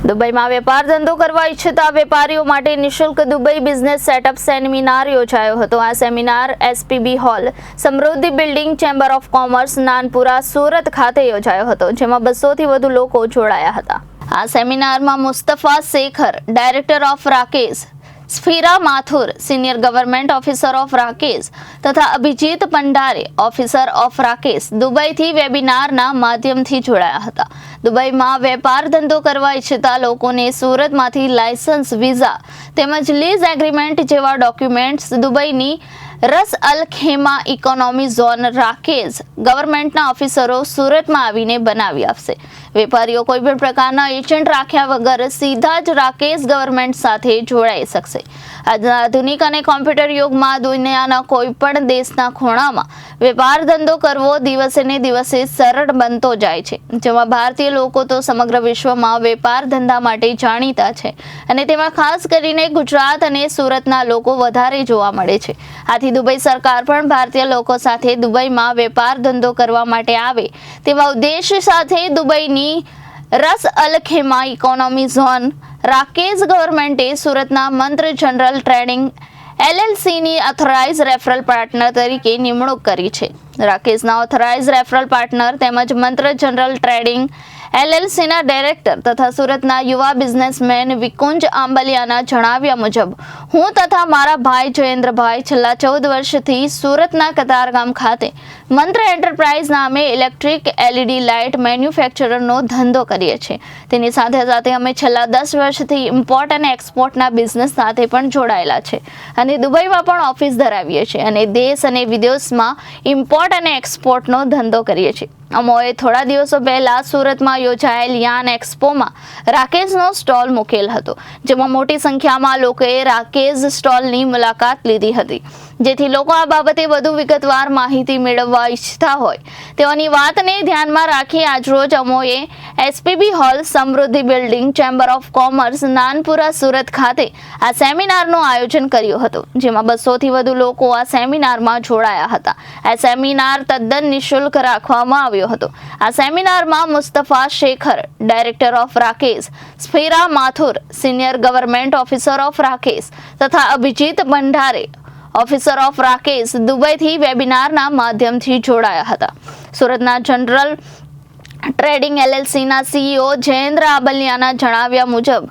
દુબઈમાં વેપાર ધંધો કરવા ઈચ્છતા વેપારીઓ માટે નિઃશુલ્ક દુબઈ બિઝનેસ સેટઅપ સેમિનાર યોજાયો હતો। આ સેમિનાર એસપીબી હોલ, સમૃદ્ધિ building, chamber of commerce, Nanpura, Surat ખાતે યોજાયો હતો, જેમાં 200 થી વધુ લોકો જોડાયા હતા। આ સેમિનારમાં Mustafa Shekhar, director of RAKEZ, સ્ફીરા Mathur, senior government officer of RAKEZ તથા Abhijit Pandare, officer of RAKEZ, દુબઈથી વેબિનારના માધ્યમથી જોડાયા હતા। દુબઈમાં વેપાર ધંધો કરવા ઈચ્છતા લોકોને સુરતમાંથી લાયસન્સ, વિઝા તેમજ લીઝ એગ્રીમેન્ટ જેવા ડોક્યુમેન્ટ્સ દુબઈની Ras Al Khaimah economy zone RAKEZ ગવર્મેન્ટના ઓફિસરો સુરતમાં આવીને બનાવી આપશે। વેપારીઓ કોઈ પણ પ્રકારના એજન્ટ રાખ્યા વગર સીધા જ રાકેશ ગવર્મેન્ટ સાથે જોડાઈ શકશે। આજના આધુનિક અને કોમ્પ્યુટર યુગમાં દુનિયાના કોઈ પણ દેશના ખૂણામાં વેપાર ધંધો કરવો દિવસે ને દિવસે સરળ બનતો જાય છે, જેમાં ભારતીય લોકો તો સમગ્ર વિશ્વમાં વેપાર ધંધા માટે જાણીતા છે અને તેમાં ખાસ કરીને ગુજરાત અને સુરતના લોકો વધારે જોવા મળે છે। આથી દુબઈ સરકાર પણ ભારતીય લોકો સાથે દુબઈમાં વેપાર ધંધો કરવા માટે આવે તેવા ઉદ્દેશ્ય સાથે દુબઈની Ras Al Khaimah economy zone RAKEZ ગવર્મેન્ટે સુરતના મંત્ર જનરલ ટ્રેડિંગ એલએલસીની ઓથોરાઇઝ રેફરલ પાર્ટનર તરીકે નિમણૂક કરી છે। રાકેશના ઓથોરાઇઝ રેફરલ પાર્ટનર તેમજ મંત્ર જનરલ ટ્રેડિંગ એલએલસીના ડાયરેક્ટર તથા સુરતના યુવા બિઝનેસમેન વિકુંજ આંબલિયાના જણાવ્યા મુજબ હું તથા મારા ભાઈ જયેન્દ્રભાઈ છેલ્લા 14 વર્ષથી સુરતના કતારગામ ખાતે મંત્ર એન્ટરપ્રાઇઝ નામે ઇલેક્ટ્રિક એલઈડી લાઇટ મેન્યુફેક્ચરરનો ધંધો કરીએ છીએ। તેની સાથે સાથે અમે છેલ્લા 10 વર્ષથી ઇમ્પોર્ટ અને એક્સપોર્ટના બિઝનેસ સાથે પણ જોડાયેલા છે અને દુબઈમાં પણ ઓફિસ ધરાવીએ છીએ અને દેશ અને વિદેશમાં ઇમ્પોર્ટ અને એક્સપોર્ટનો ધંધો કરીએ છીએ। અમોએ થોડા દિવસો પહેલા સુરતમાં યોજાયેલ યાન એક્સપોમાં રાકેશનો સ્ટોલ મૂકેલ હતો, જેમાં મોટી સંખ્યામાં લોકોએ રાકેશ સ્ટોલની મુલાકાત લીધી હતી, જેથી લોકો આ બાબતે વધુ વિગતવાર માહિતી મેળવવા ઈચ્છતા હોય તેઓની વાતને ધ્યાનમાં રાખી આજરોજ અમોએ એસપીબી હોલ, સમૃદ્ધિ building, chamber of commerce, Nanpura, Surat ખાતે આ સેમિનારનું આયોજન કર્યું હતું, જેમાં 200 થી વધુ લોકો આ સેમિનારમાં જોડાયા હતા। આ સેમિનાર તદ્દન નિઃશુલ્ક રાખવામાં આવ્યો હતો। આ સેમિનારમાં Mustafa Shekhar, director of RAKEZ, સ્ફીરા Mathur, senior government officer of RAKEZ તથા Abhijit Pandare, officer of RAKEZ, દુબઈથી વેબિનારના માધ્યમથી જોડાયા હતા। સુરતના જનરલ ટ્રેડિંગ એલએલસીના સીઈઓ જયેન્દ્ર આંબલિયાના જણાવ્યા મુજબ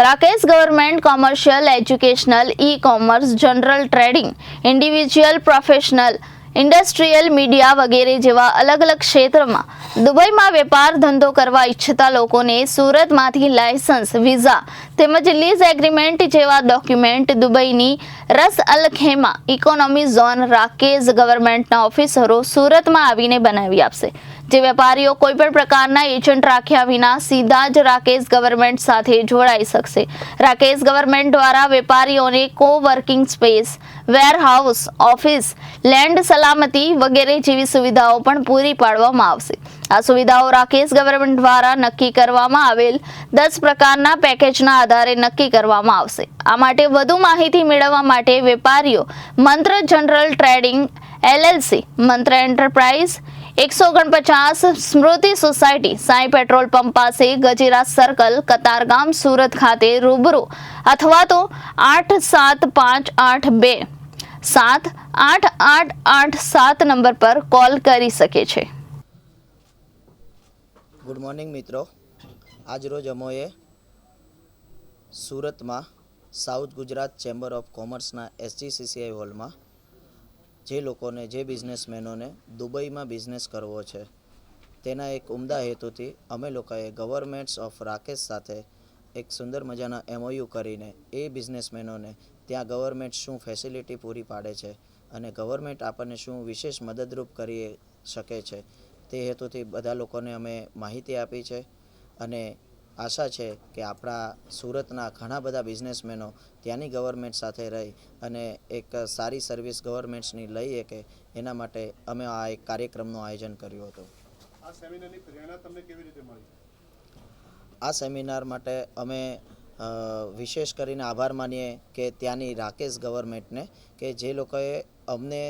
RAKEZ government commercial, educational, e-commerce, general trading, individual, professional, industrial, media વગેરે જેવા અલગ અલગ ક્ષેત્રમાં દુબઈમાં વેપાર ધંધો કરવા ઈચ્છતા લોકોને સુરતમાંથી લાયસન્સ, વિઝા તેમજ લીઝ એગ્રીમેન્ટ જેવા document દુબઈની Ras Al Khaimah economy zone RAKEZ ગવર્મેન્ટના ઓફિસરો સુરતમાં આવીને બનાવી આપશે। જે વેપારીઓ કોઈ પણ પ્રકારના એજન્ટ રાખ્યા વિના સીધા જ રાકેશ ગવર્મેન્ટ સાથે જોડાઈ શકશે। રાકેશ ગવર્મેન્ટ દ્વારા વેપારીઓને કોવર્કિંગ સ્પેસ, વેરહાઉસ, ઓફિસ, લેન્ડ સલામતી વગેરે જેવી સુવિધાઓ પણ પૂરી પાડવામાં આવશે। આ સુવિધાઓ રાકેશ ગવર્મેન્ટ દ્વારા નક્કી કરવામાં આવેલ 10 પ્રકારના પેકેજના આધારે નક્કી કરવામાં આવશે। આ માટે વધુ માહિતી મેળવવા માટે વેપારીઓ મંત્ર જનરલ ટ્રેડિંગ એલએલસી, મંત્ર એન્ટરપ્રાઇઝ, 149 સ્મૃતિ સોસાયટી, સાઈ પેટ્રોલ પંપ પાસે, ગજીરા સર્કલ, કતારગામ, સુરત ખાતે રૂબરૂ અથવા તો 8758 2 નંબર પર કોલ કરી શકે છે। ગુડ મોર્નિંગ મિત્રો, આજ રોજ અમોએ સુરતમાં સાઉથ ગુજરાત ચેમ્બર ઓફ કોમર્સના એસજીસીસીઆઈ હોલમાં જે લોકોને, જે બિઝનેસમેનોને દુબઈમાં બિઝનેસ કરવો છે તેના એક ઉમદા હેતુથી અમે લોકોએ ગવર્મેન્ટ્સ ઓફ રાકેશ સાથે એક સુંદર મજાના એમઓયુ કરીને એ બિઝનેસમેનોને ત્યાં ગવર્મેન્ટ શું ફેસિલિટી પૂરી પાડે છે અને ગવર્મેન્ટ આપણને શું વિશેષ મદદરૂપ કરી શકે છે તે હેતુથી બધા લોકોને અમે માહિતી આપી છે અને આશા છે કે આપણા સુરતના ઘણા બધા બિઝનેસમેનો ત્યાંની ગવર્મેન્ટ સાથે રહી અને એક સારી સર્વિસ ગવર્મેન્ટ્સની લઈ શકે એના માટે અમે આ એક કાર્યક્રમનું આયોજન કર્યું હતું। આ સેમિનારની પ્રેરણા તમને કેવી રીતે મળી? આ સેમિનાર માટે અમે વિશેષ કરીને આભાર માનીએ કે ત્યાંની રાકેશ ગવર્મેન્ટને કે જે લોકોએ અમને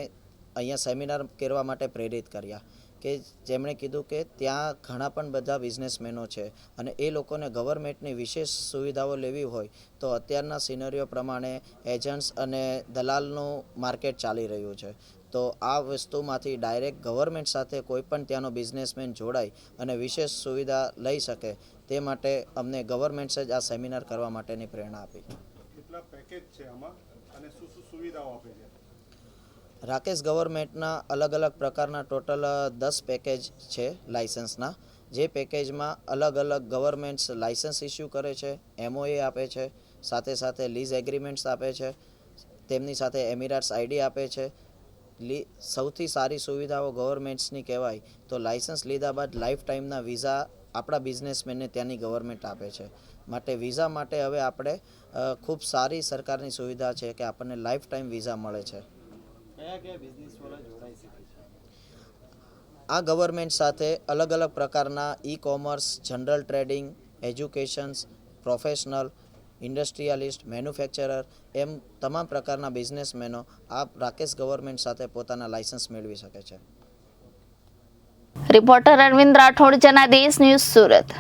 અહીંયા સેમિનાર કરવા માટે પ્રેરિત કર્યા કે જેમણે કીધું કે ત્યાં ઘણા પણ બધા બિઝનેસમેનો છે અને એ લોકોને ગવર્મેન્ટની વિશેષ સુવિધાઓ લેવી હોય તો અત્યારના સિનરીઓ પ્રમાણે એજન્ટ્સ અને દલાલનું માર્કેટ ચાલી રહ્યું છે. તો આ વસ્તુમાંથી ડાયરેક્ટ ગવર્મેન્ટ સાથે કોઈ પણ ત્યાંનો બિઝનેસમેન જોડાય અને વિશેષ સુવિધા લઈ શકે તે માટે અમને ગવર્મેન્ટ્સે જ આ સેમિનાર કરવા માટેની પ્રેરણા આપી. કેટલા પેકેજ છે આમાં અને શું શું સુવિધાઓ આપે છે? રાકેશ ગવર્મેન્ટના અલગ અલગ પ્રકારના ટોટલ 10 પેકેજ છે લાઇસન્સના, જે પેકેજમાં અલગ અલગ ગવર્મેન્ટ્સ લાઇસન્સ ઇસ્યુ કરે છે, MOA આપે છે, સાથે સાથે લીઝ એગ્રીમેન્ટ્સ આપે છે, તેમની સાથે એમિરાટ્સ આઈડી આપે છે. સૌથી સારી સુવિધાઓ ગવર્મેન્ટ્સની કહેવાય તો લાઇસન્સ લીધા બાદ લાઈફ ટાઈમના વિઝા આપણા બિઝનેસમેનને ત્યાંની ગવર્મેન્ટ આપે છે. માટે વિઝા માટે હવે આપણે ખૂબ સારી સરકારની સુવિધા છે કે આપણને લાઈફ ટાઈમ વિઝા મળે છે. કયા કયા બિઝનેસવાળા જોડાઈ શકે છે? આ ગવર્મેન્ટ સાથે અલગ અલગ પ્રકારના e-commerce, general trading, educations, professional, industrialist, manufacturer એમ તમામ પ્રકારના બિઝનેસમેનો આ રાકેશ ગવર્મેન્ટ સાથે પોતાના લાયસન્સ મેળવી શકે છે. Reporter Arvind Rathod, Janadesh news, Surat.